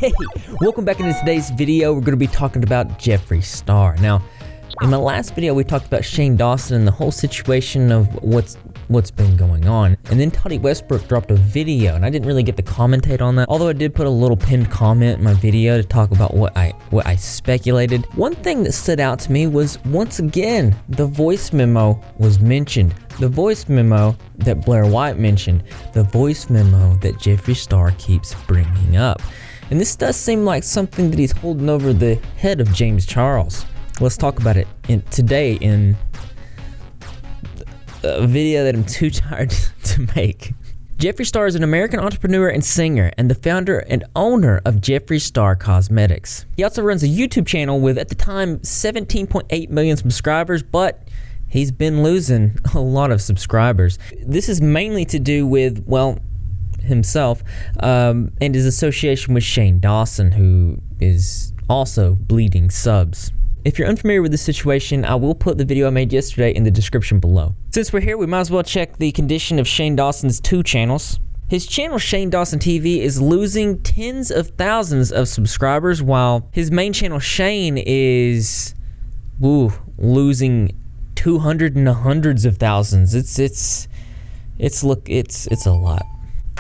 Hey, welcome back into today's video. We're going to be talking about Jeffree Star. Now, in my last video, we talked about Shane Dawson and the whole situation of what's been going on. And then Toddy Westbrook dropped a video, and I didn't really get to commentate on that, although I did put a little pinned comment in my video to talk about what I speculated. One thing that stood out to me was, once again, the voice memo was mentioned. The voice memo that Blair White mentioned. The voice memo that Jeffree Star keeps bringing up. And this does seem like something that he's holding over the head of James Charles. Let's talk about it today in a video that I'm too tired to make. Jeffree Star is an American entrepreneur and singer and the founder and owner of Jeffree Star Cosmetics. He also runs a YouTube channel with, at the time, 17.8 million subscribers, but he's been losing a lot of subscribers. This is mainly to do with, well, himself and his association with Shane Dawson, who is also bleeding subs. If you're unfamiliar with the situation, I will put the video I made yesterday in the description below. Since we're here, we might as well check the condition of Shane Dawson's two channels. His channel, Shane Dawson TV, is losing tens of thousands of subscribers, while his main channel, Shane, is losing 200 and hundreds of thousands. It's a lot.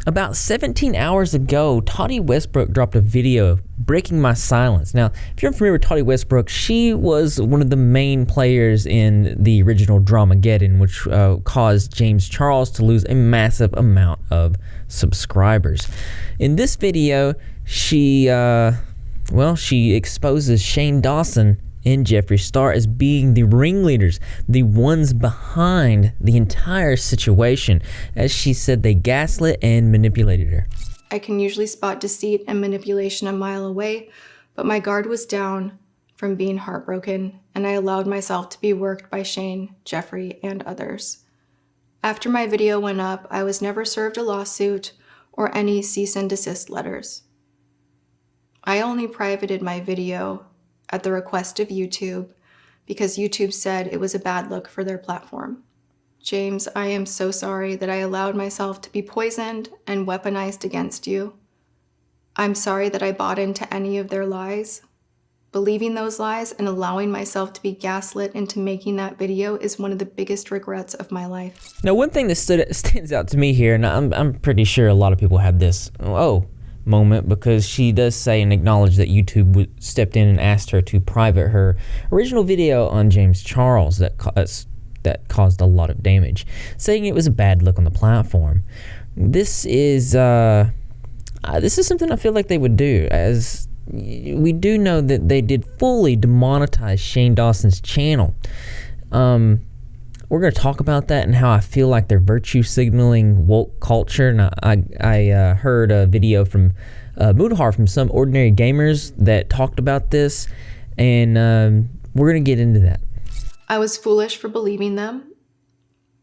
About 17 hours ago, Toddy Westbrook dropped a video breaking my silence. Now, if you're unfamiliar with Toddy Westbrook, she was one of the main players in the original Dramageddon, which caused James Charles to lose a massive amount of subscribers. In this video, she exposes Shane Dawson and Jeffree Star as being the ringleaders, the ones behind the entire situation. As she said, they gaslit and manipulated her. I can usually spot deceit and manipulation a mile away, but my guard was down from being heartbroken, and I allowed myself to be worked by Shane, Jeffree, and others. After my video went up, I was never served a lawsuit or any cease and desist letters. I only privated my video at the request of YouTube because YouTube said it was a bad look for their platform. James, I am so sorry that I allowed myself to be poisoned and weaponized against you. I'm sorry that I bought into any of their lies. Believing those lies and allowing myself to be gaslit into making that video is one of the biggest regrets of my life. Now, one thing that stands out to me here, and I'm pretty sure a lot of people had this moment, because she does say and acknowledge that YouTube stepped in and asked her to private her original video on James Charles that caused a lot of damage, saying it was a bad look on the platform. This is something I feel like they would do, as we do know that they did fully demonetize Shane Dawson's channel. We're going to talk about that and how I feel like they're virtue signaling woke culture. And I heard a video from Mudahar from Some Ordinary Gamers that talked about this, and we're going to get into that. I was foolish for believing them.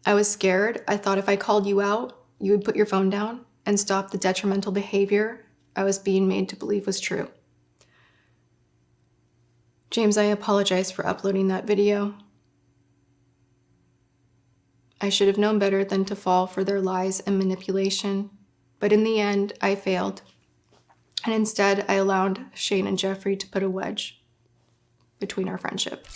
I was scared. I thought if I called you out, you would put your phone down and stop the detrimental behavior I was being made to believe was true. James, I apologize for uploading that video. I should have known better than to fall for their lies and manipulation, but in the end, I failed. And instead, I allowed Shane and Jeffree to put a wedge between our friendship.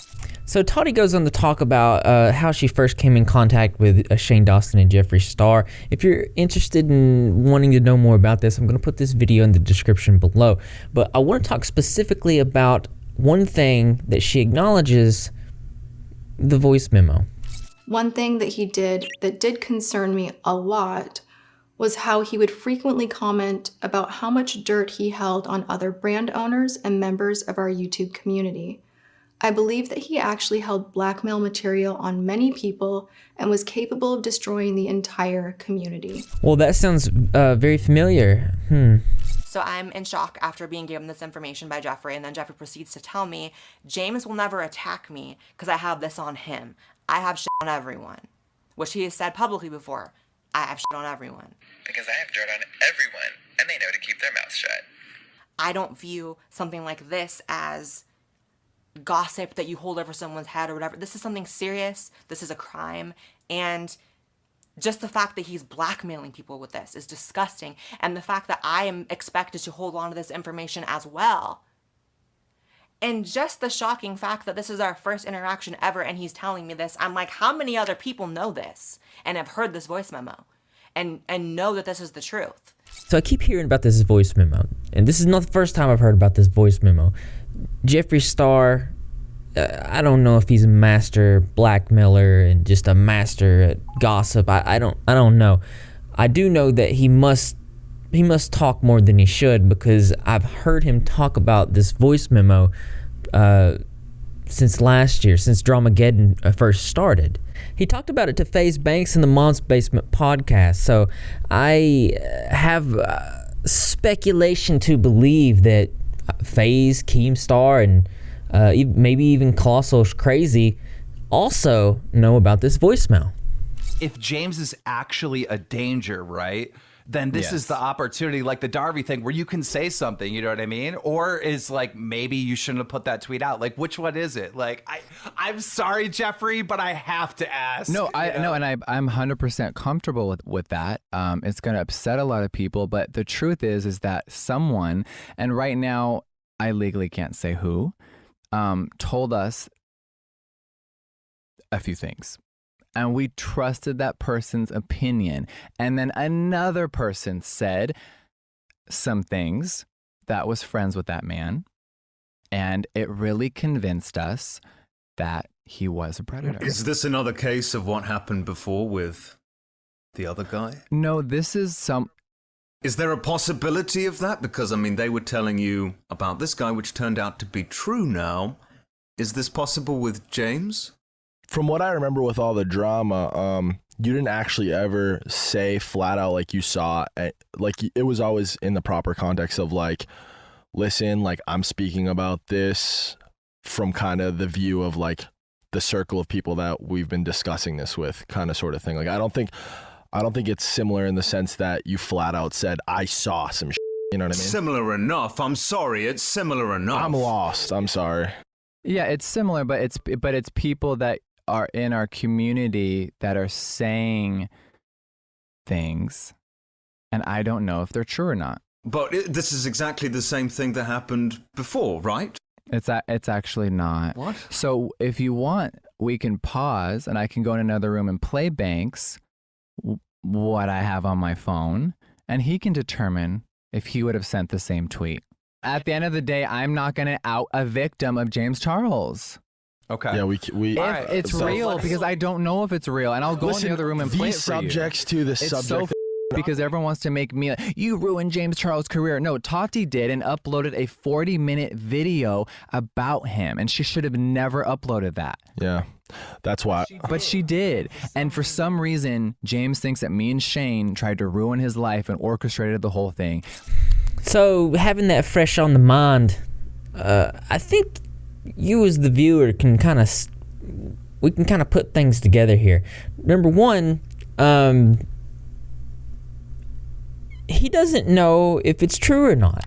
So Toddy goes on to talk about how she first came in contact with Shane Dawson and Jeffree Star. If you're interested in wanting to know more about this, I'm going to put this video in the description below. But I want to talk specifically about one thing that she acknowledges: the voice memo. One thing that he did that did concern me a lot was how he would frequently comment about how much dirt he held on other brand owners and members of our YouTube community. I believe that he actually held blackmail material on many people and was capable of destroying the entire community. Well, that sounds very familiar. So I'm in shock after being given this information by Jeffree, and then Jeffree proceeds to tell me, James will never attack me because I have this on him. I have shit on everyone, which he has said publicly before. I have shit on everyone. Because I have dirt on everyone, and they know to keep their mouths shut. I don't view something like this as gossip that you hold over someone's head or whatever. This is something serious. This is a crime. And Just the fact that he's blackmailing people with this is disgusting. And the fact that I am expected to hold on to this information as well. And just the shocking fact that this is our first interaction ever and he's telling me this, I'm like, how many other people know this and have heard this voice memo and know that this is the truth? So I keep hearing about this voice memo, and this is not the first time I've heard about this voice memo. Jeffree Star, I don't know if he's a master blackmailer and just a master at gossip. I don't know. I do know that he must talk more than he should, because I've heard him talk about this voice memo since last year, since Dramageddon first started. He talked about it to FaZe Banks in the Mom's Basement podcast. So I have speculation to believe that FaZe, Keemstar, and maybe even Colossal Crazy also know about this voicemail. If James is actually a danger, right, then this is the opportunity, like the Darby thing, where you can say something, you know what I mean? Or is like, maybe you shouldn't have put that tweet out. Like, which one is it? Like, I'm sorry, Jeffree, but I have to ask. No, I'm 100% comfortable with that. It's going to upset a lot of people, but the truth is that someone, and right now I legally can't say who, told us a few things. And we trusted that person's opinion. And then another person said some things that was friends with that man. And it really convinced us that he was a predator. Is this another case of what happened before with the other guy? No, this is some... Is there a possibility of that? Because, I mean, they were telling you about this guy, which turned out to be true now. Is this possible with James? From what I remember with all the drama, you didn't actually ever say flat out like you saw it. Like, it was always in the proper context of like, listen, like, I'm speaking about this from kind of the view of like the circle of people that we've been discussing this with, kind of sort of thing. Like, I don't think it's similar in the sense that you flat out said, I saw some shit. You know what I mean? Similar enough. I'm sorry. It's similar enough. I'm lost. I'm sorry. Yeah, it's similar, but it's people that are in our community that are saying things, and I don't know if they're true or not. But this is exactly the same thing that happened before, right? It's actually not. What? So if you want, we can pause, and I can go in another room and play Banks what I have on my phone, and he can determine if he would have sent the same tweet. At the end of the day, I'm not going to out a victim of James Charles. Okay. Yeah, we if it's real, because I don't know if it's real, and I'll go in the other room and play it for you. Subjects to the It's subject. so because everyone wants to make me you ruined James Charles' career. No, Tati did and uploaded a 40-minute video about him, and she should have never uploaded that. Yeah, that's why. But she did, and for some reason, James thinks that me and Shane tried to ruin his life and orchestrated the whole thing. So having that fresh on the mind, I think you as the viewer can we can kind of put things together here. Number one, he doesn't know if it's true or not.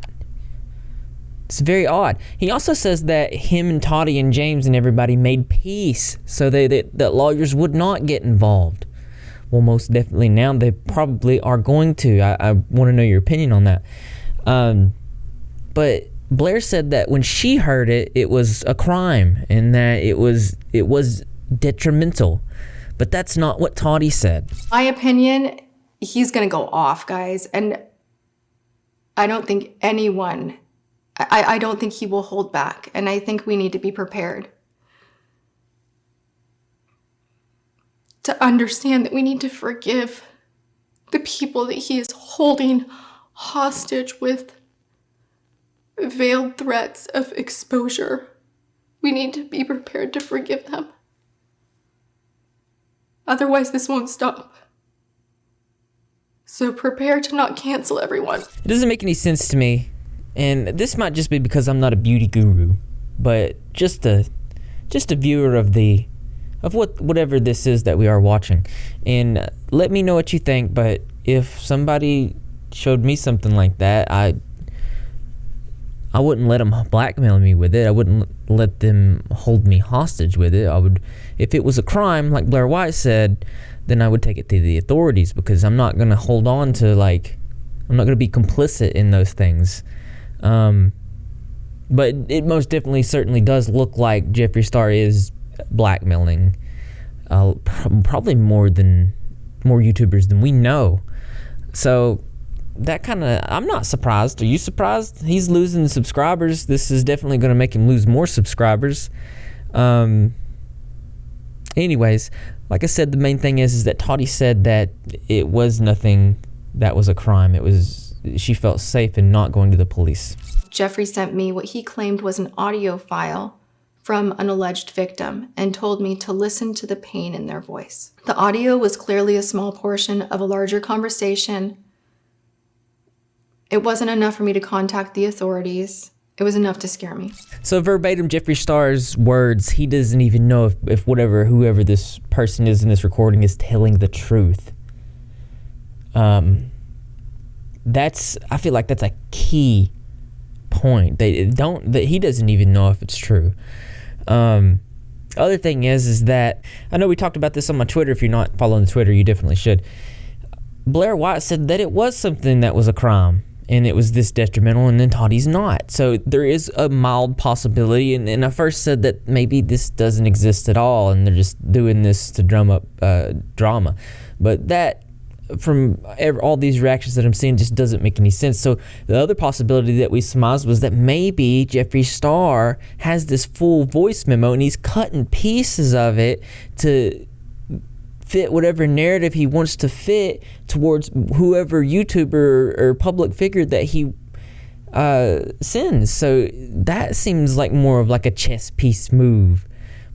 It's very odd. He also says that him and Toddy and James and everybody made peace so that lawyers would not get involved. Well, most definitely now they probably are going to. I want to know your opinion on that. But Blair said that when she heard it, it was a crime and that it was detrimental. But that's not what Toddy said. My opinion, he's going to go off, guys. And I don't think I don't think he will hold back. And I think we need to be prepared to understand that we need to forgive the people that he is holding hostage with veiled threats of exposure. We need to be prepared to forgive them. Otherwise, this won't stop. So prepare to not cancel everyone. It doesn't make any sense to me, and this might just be because I'm not a beauty guru, but just a viewer of whatever this is that we are watching. And let me know what you think, but if somebody showed me something like that, I wouldn't let them blackmail me with it. I wouldn't let them hold me hostage with it. I would, if it was a crime, like Blair White said, then I would take it to the authorities, because I'm not going to hold on to, like, I'm not going to be complicit in those things. But it most definitely certainly does look like Jeffree Star is blackmailing probably more YouTubers than we know. So that kind of, I'm not surprised. Are you surprised? He's losing subscribers. This is definitely going to make him lose more subscribers. Anyways, like I said, the main thing is that Toddy said that it was nothing that was a crime. It was, she felt safe in not going to the police. Jeffree sent me what he claimed was an audio file from an alleged victim and told me to listen to the pain in their voice. The audio was clearly a small portion of a larger conversation. It wasn't enough for me to contact the authorities. It was enough to scare me. So verbatim, Jeffree Star's words, he doesn't even know if whoever this person is in this recording is telling the truth. I feel like that's a key point. He doesn't even know if it's true. Other thing is that, I know we talked about this on my Twitter. If you're not following the Twitter, you definitely should. Blair White said that it was something that was a crime, and it was this detrimental, and then Toddy's not. So there is a mild possibility, and I first said that maybe this doesn't exist at all, and they're just doing this to drum up drama. But that, from all these reactions that I'm seeing, just doesn't make any sense. So the other possibility that we surmised was that maybe Jeffree Star has this full voice memo, and he's cutting pieces of it to fit whatever narrative he wants to fit towards whoever YouTuber or public figure that he sends. So that seems like more of like a chess piece move.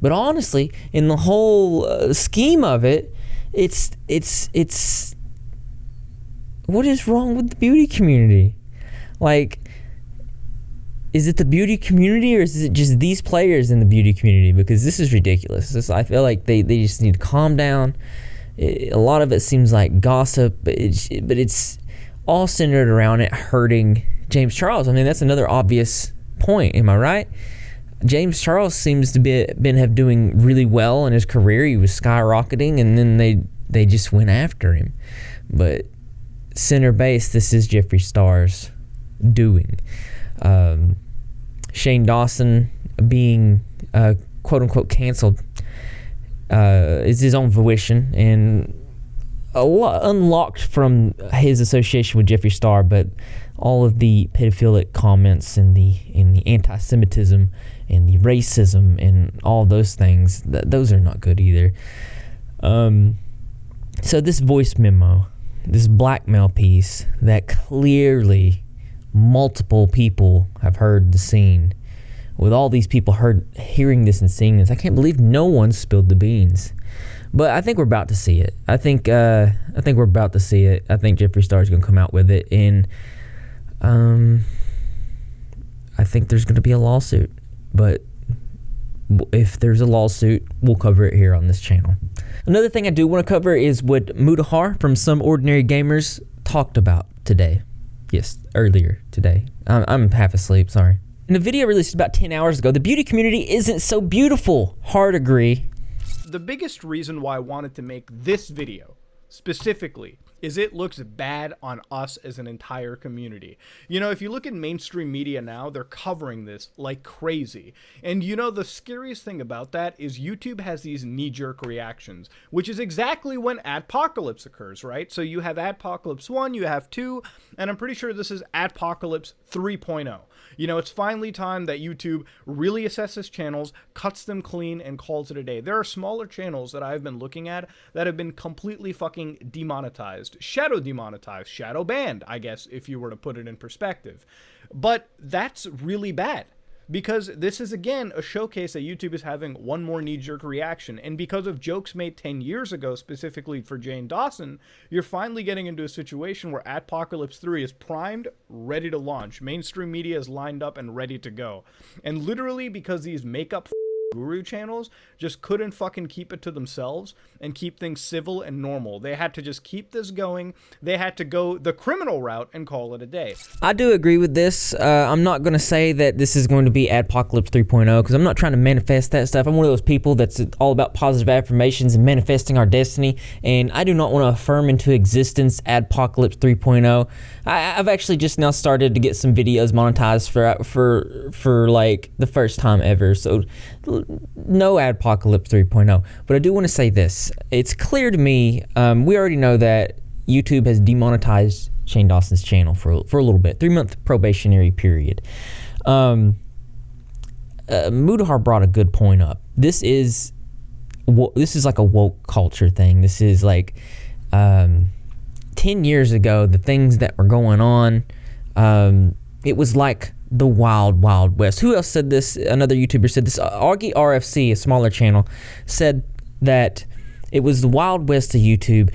But honestly, in the whole scheme of it, it's what is wrong with the beauty community? Like, is it the beauty community, or is it just these players in the beauty community? Because this is ridiculous. I feel like they just need to calm down. A lot of it seems like gossip, but it's all centered around it hurting James Charles. I mean, that's another obvious point. Am I right? James Charles seems to have doing really well in his career. He was skyrocketing, and then they just went after him. But center base, this is Jeffree Star's doing. Shane Dawson being quote unquote canceled is his own volition and unlocked from his association with Jeffree Star, but all of the pedophilic comments and the anti-Semitism and the racism and all those things, those are not good either. So this voice memo, this blackmail piece that clearly multiple people have heard the scene, with all these people hearing this and seeing this, I can't believe no one spilled the beans. But I think we're about to see it. I think we're about to see it. I think Jeffree Star is going to come out with it, and I think there's going to be a lawsuit. But if there's a lawsuit, we'll cover it here on this channel. Another thing I do want to cover is what Mudahar from Some Ordinary Gamers talked about today. Yes, earlier today. I'm half asleep, sorry. In a video released about 10 hours ago, the beauty community isn't so beautiful. Hard agree. The biggest reason why I wanted to make this video specifically is it looks bad on us as an entire community. You know, if you look at mainstream media now, they're covering this like crazy. And you know, the scariest thing about that is YouTube has these knee-jerk reactions, which is exactly when adpocalypse occurs, right? So you have adpocalypse 1, you have 2, and I'm pretty sure this is adpocalypse 3.0. You know, it's finally time that YouTube really assesses channels, cuts them clean, and calls it a day. There are smaller channels that I've been looking at that have been completely fucking demonetized, shadow demonetized, shadow banned, I guess, if you were to put it in perspective. But that's really bad, because this is, again, a showcase that YouTube is having one more knee-jerk reaction. And because of jokes made 10 years ago, specifically for Jane Dawson, you're finally getting into a situation where Adpocalypse 3 is primed, ready to launch. Mainstream media is lined up and ready to go. And literally, because these makeup guru channels just couldn't fucking keep it to themselves and keep things civil and normal. They had to just keep this going. They had to go the criminal route and call it a day. I do agree with this. I'm not going to say that this is going to be Adpocalypse 3.0 because I'm not trying to manifest that stuff. I'm one of those people that's all about positive affirmations and manifesting our destiny, and I do not want to affirm into existence Adpocalypse 3.0. I've actually just now started to get some videos monetized for like the first time ever, so no Adpocalypse 3.0. But I do want to say this. It's clear to me, we already know that YouTube has demonetized Shane Dawson's channel for a little bit, 3-month probationary period. Mudahar brought a good point up. This is like a woke culture thing. This is like 10 years ago, the things that were going on, it was like the wild, wild west. Who else said this? Another YouTuber said this. Augie RFC, a smaller channel, said that it was the wild west of YouTube.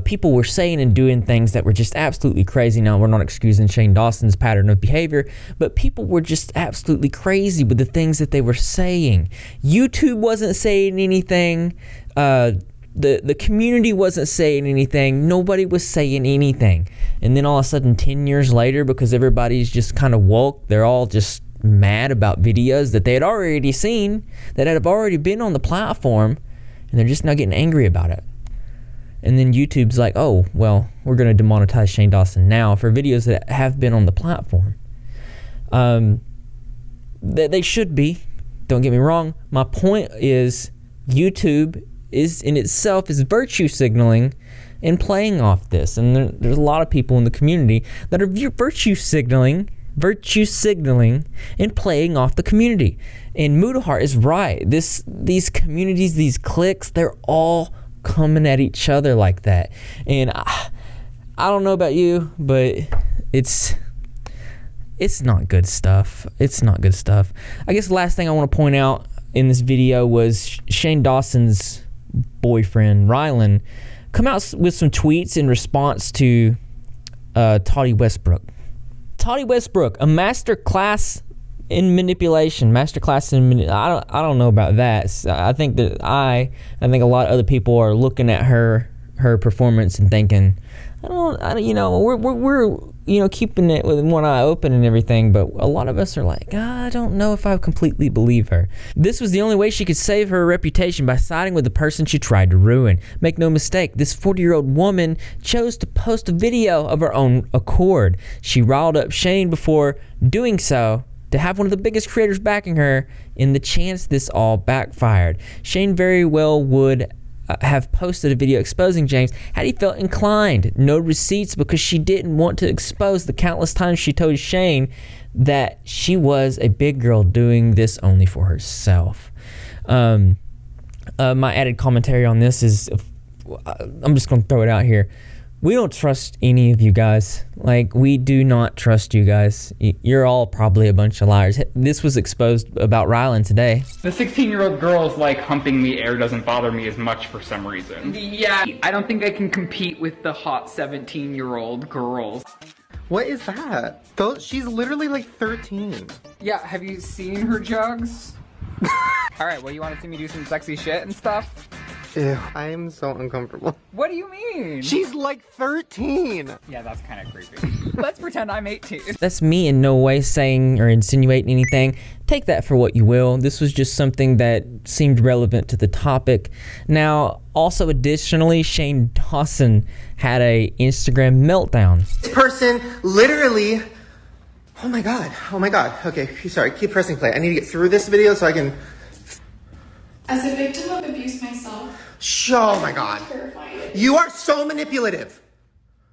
People were saying and doing things that were just absolutely crazy. Now, we're not excusing Shane Dawson's pattern of behavior, but people were just absolutely crazy with the things that they were saying. YouTube wasn't saying anything. The community wasn't saying anything. Nobody was saying anything. And then all of a sudden, 10 years later, because everybody's just kind of woke, they're all just mad about videos that they had already seen, that have already been on the platform, and they're just now getting angry about it. And then YouTube's like, oh, well, we're going to demonetize Shane Dawson now for videos that have been on the platform. They should be. Don't get me wrong. My point is YouTube is in itself is virtue signaling and playing off this. And there's a lot of people in the community that are virtue signaling and playing off the community. And Mudahar is right. These communities, these cliques, they're all coming at each other like that. And I don't know about you, but it's not good stuff. It's not good stuff. I guess the last thing I want to point out in this video was Shane Dawson's boyfriend, Ryland, come out with some tweets in response to Toddy Westbrook. Toddy Westbrook, a master class in manipulation. I don't know about that. I think a lot of other people are looking at her performance and thinking, we're keeping it with one eye open and everything, but a lot of us are like, I don't know if I completely believe her. This was the only way she could save her reputation, by siding with the person she tried to ruin. Make no mistake, this 40-year-old woman chose to post a video of her own accord. She riled up Shane before doing so to have one of the biggest creators backing her, in the chance this all backfired. Shane very well would have posted a video exposing James had he felt inclined. No receipts, because she didn't want to expose the countless times she told Shane that she was a big girl doing this only for herself. My added commentary on this is, I'm just going to throw it out here. We don't trust any of you guys. Like, we do not trust you guys. You're all probably a bunch of liars. This was exposed about Ryland today. The 16-year-old girl's like humping the air doesn't bother me as much for some reason. Yeah, I don't think I can compete with the hot 17-year-old girls. What is that? She's literally like 13. Yeah, have you seen her jugs? Alright, well, you want to see me do some sexy shit and stuff? Ew, I am so uncomfortable. What do you mean? She's like 13! Yeah, that's kind of creepy. Let's pretend I'm 18. That's me in no way saying or insinuating anything. Take that for what you will. This was just something that seemed relevant to the topic. Now, also additionally, Shane Dawson had a Instagram meltdown. This person literally... Oh my god. Okay, sorry, keep pressing play. I need to get through this video so I can... As a victim of abuse myself. Oh my god. You are so manipulative.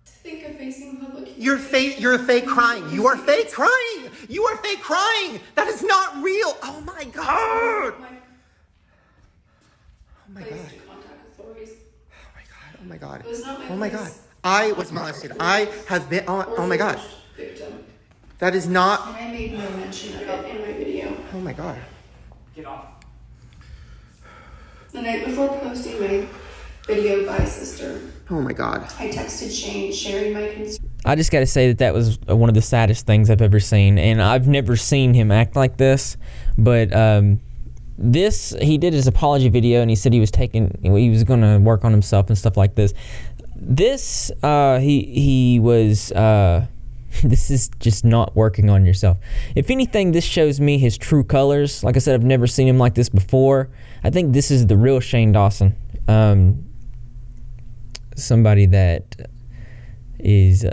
To think of facing public. You're fake crying. You are fake crying. You are fake crying. That is not real. Oh my god. Oh my god. Oh my god. Oh my god. I was molested. I have been. Oh my god. Victim. That is not. And I made no mention of it in my video. Oh my god. Get off. The night before posting my video by sister, Oh my god. I texted Shane sharing my concern. I just got to say that was one of the saddest things I've ever seen, and I've never seen him act like this, but he did his apology video, and he said he was going to work on himself and stuff like this. This he was this is just not working on yourself. If anything, this shows me his true colors. Like I said, I've never seen him like this before. I think this is the real Shane Dawson. Somebody that is,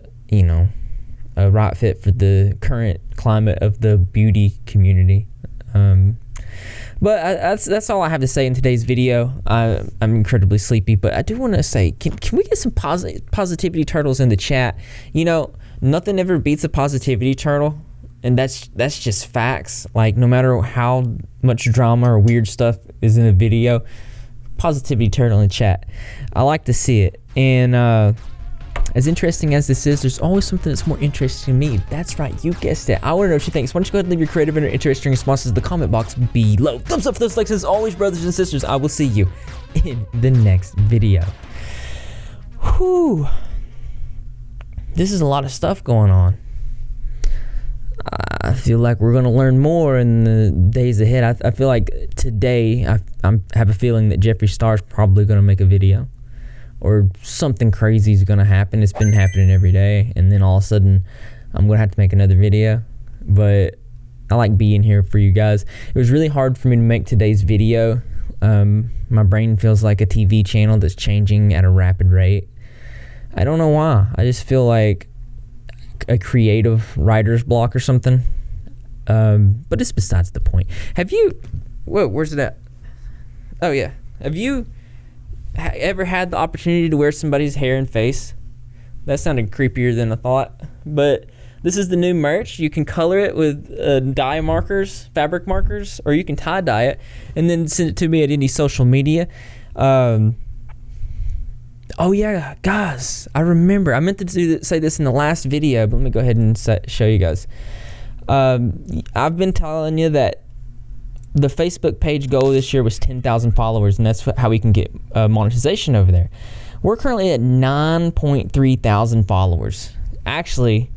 a right fit for the current climate of the beauty community. But that's all I have to say in today's video. I'm incredibly sleepy, but I do want to say, can we get some positivity turtles in the chat? Nothing ever beats a positivity turtle, and that's just facts. Like, no matter how much drama or weird stuff is in a video, positivity turtle in chat. I like to see it. And as interesting as this is, there's always something that's more interesting to me. That's right, you guessed it. I want to know what you think. So why don't you go ahead and leave your creative and interesting responses in the comment box below. Thumbs up for those likes. As always, brothers and sisters, I will see you in the next video. Whew. This is a lot of stuff going on. I feel like we're going to learn more in the days ahead. I feel like today, I have a feeling that Jeffree Star is probably going to make a video. Or something crazy is going to happen. It's been happening every day. And then all of a sudden, I'm going to have to make another video. But I like being here for you guys. It was really hard for me to make today's video. My brain feels like a TV channel that's changing at a rapid rate. I don't know why. I just feel like a creative writer's block or something. But it's besides the point. Have you... Whoa, where's it at? Oh, yeah. Have you... ever had the opportunity to wear somebody's hair and face? That sounded creepier than I thought. But this is the new merch. You can color it with dye markers, fabric markers, or you can tie-dye it and then send it to me at any social media. Oh yeah, guys, I remember. I meant to say this in the last video, but let me go ahead and show you guys. I've been telling you that the Facebook page goal this year was 10,000 followers, and that's how we can get monetization over there. We're currently at 9.3 thousand followers. Actually,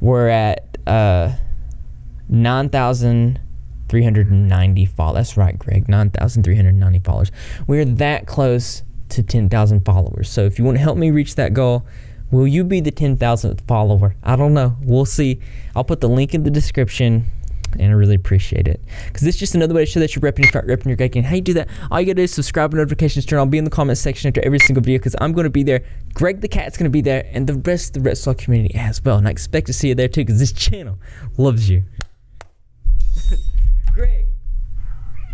we're at 9,390 followers. That's right, Greg, 9,390 followers. We're that close to 10,000 followers. So if you want to help me reach that goal, will you be the 10,000th follower? I don't know. We'll see. I'll put the link in the description. And I really appreciate it. Because it's just another way to show that you're repping your fat, repping your geek. And how you do that, all you gotta do is subscribe and notifications turn on. Be in the comment section after every single video, because I'm gonna be there. Greg the Cat's gonna be there, and the rest of the Red community as well. And I expect to see you there too, because this channel loves you. Greg,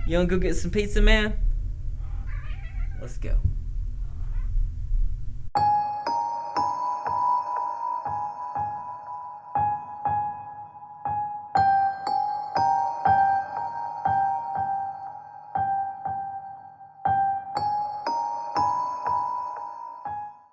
you wanna go get some pizza, man? Let's go.